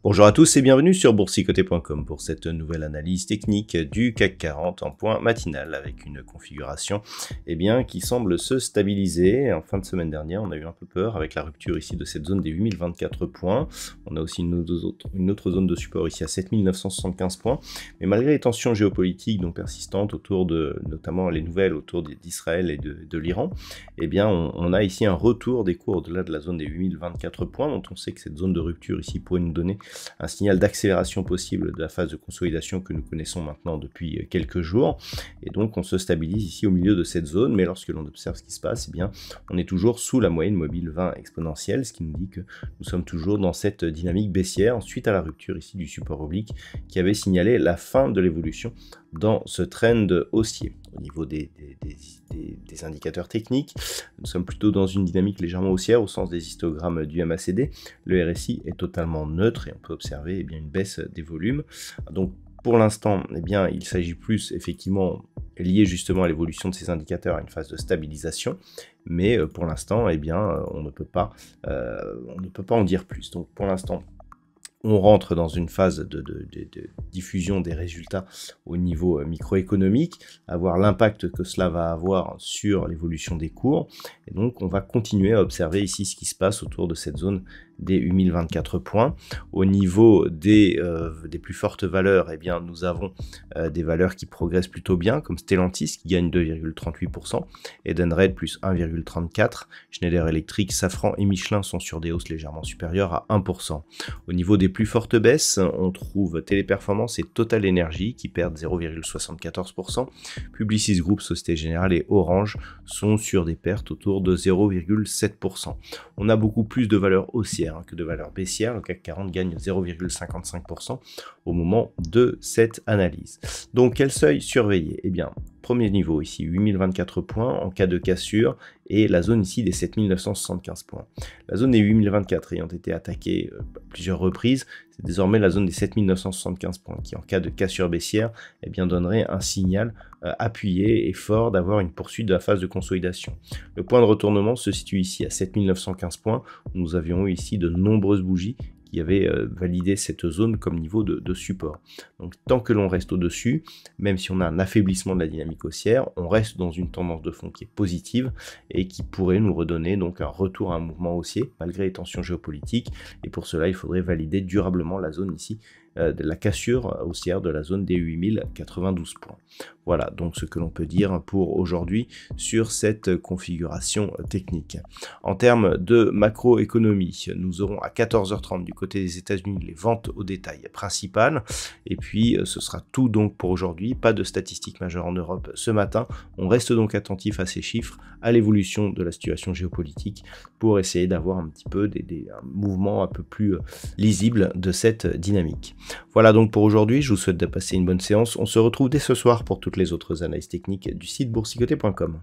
Bonjour à tous et bienvenue sur boursicoté.com pour cette nouvelle analyse technique du CAC 40 en point matinal avec une configuration qui semble se stabiliser. En fin de semaine dernière, on a eu un peu peur avec la rupture ici de cette zone des 8024 points. On a aussi une autre zone de support ici à 7975 points. Mais malgré les tensions géopolitiques donc persistantes autour de notamment les nouvelles autour d'Israël et de l'Iran, on a ici un retour des cours au-delà de la zone des 8024 points dont on sait que cette zone de rupture ici pourrait nous donner un signal d'accélération possible de la phase de consolidation que nous connaissons maintenant depuis quelques jours. Et donc on se stabilise ici au milieu de cette zone, mais lorsque l'on observe ce qui se passe, on est toujours sous la moyenne mobile 20 exponentielle, ce qui nous dit que nous sommes toujours dans cette dynamique baissière suite à la rupture ici du support oblique qui avait signalé la fin de l'évolution dans ce trend haussier. Au niveau des indicateurs techniques, nous sommes plutôt dans une dynamique légèrement haussière au sens des histogrammes du MACD. Le RSI est totalement neutre et on peut observer une baisse des volumes. Donc pour l'instant, il s'agit plus effectivement lié justement à l'évolution de ces indicateurs à une phase de stabilisation, mais pour l'instant, on ne peut pas en dire plus. Donc pour l'instant, on rentre dans une phase de diffusion des résultats au niveau microéconomique, à voir l'impact que cela va avoir sur l'évolution des cours. Et donc, on va continuer à observer ici ce qui se passe autour de cette zone des 8024 points. Au niveau des plus fortes valeurs, nous avons des valeurs qui progressent plutôt bien, comme Stellantis qui gagne 2,38%, Edenred plus 1,34%, Schneider Electric, Safran et Michelin sont sur des hausses légèrement supérieures à 1%. Au niveau des plus fortes baisses, on trouve Téléperformance et Total Energy qui perdent 0,74%, Publicis Group, Société Générale et Orange sont sur des pertes autour de 0,7%. On a beaucoup plus de valeurs haussières que de valeurs baissières. Le CAC 40 gagne 0,55% au moment de cette analyse. Donc quel seuil surveiller? Premier niveau ici, 8024 points en cas de cassure et la zone ici des 7975 points. La zone des 8024 ayant été attaquée à plusieurs reprises, c'est désormais la zone des 7975 points qui en cas de cassure baissière donnerait un signal appuyé et fort d'avoir une poursuite de la phase de consolidation. Le point de retournement se situe ici à 7915 points. Nous avions eu ici de nombreuses bougies qui avait validé cette zone comme niveau de support. Donc tant que l'on reste au-dessus, même si on a un affaiblissement de la dynamique haussière, on reste dans une tendance de fond qui est positive et qui pourrait nous redonner donc un retour à un mouvement haussier malgré les tensions géopolitiques. Et pour cela, il faudrait valider durablement la zone ici de la cassure haussière de la zone des 8092 points. Voilà donc ce que l'on peut dire pour aujourd'hui sur cette configuration technique. En termes de macroéconomie, nous aurons à 14h30 du côté des États-Unis les ventes au détail principales et puis ce sera tout donc pour aujourd'hui. Pas de statistiques majeures en Europe ce matin. On reste donc attentif à ces chiffres, à l'évolution de la situation géopolitique pour essayer d'avoir un petit peu un mouvement un peu plus lisible de cette dynamique. Voilà donc pour aujourd'hui, je vous souhaite de passer une bonne séance. On se retrouve dès ce soir pour toutes les autres analyses techniques du site boursicoté.com.